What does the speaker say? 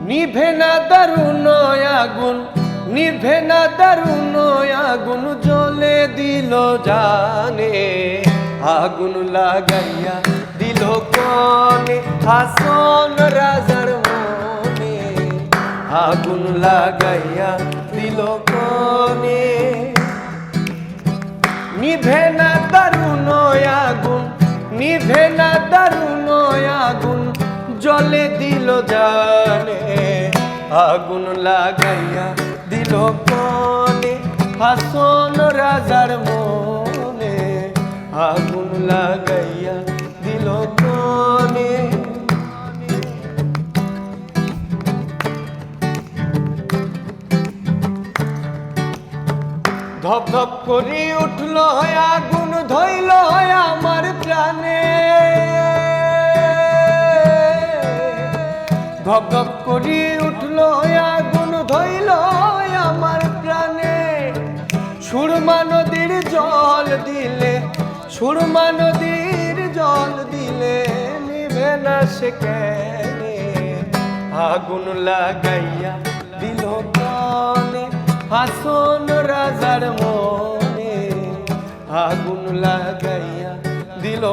নিভে না দারুণ আগুন, নিভে না দারুণ আগুন, জ্বলে দিল জানে। আগুন লাগাইয়া দিল কনে হাসন রাজার মনে। আগুন লাগাইয়া দিল কনে। নিভে না দারুণ আগুন, নিভে না দারুণ আগুন, জ্বলে দিল জানে। আগুন লাগাইয়া দিল কনে হাসন রাজার মনে। আগুন লাগাইয়া দিল কনে। ধপ ধপ করে উঠল আগুন, ধইল আমার প্রাণে। ধপ ধপ করে উঠল আগুন, ধইল আমার প্রাণে। সুরমা নদীর জল দিলে, সুরমা নদীর জল দিলে, নিভে না সে কেনে। আগুন লাগাইয়া দিল কনে হাসন রাজার মনে। আগুন লাগাইয়া দিল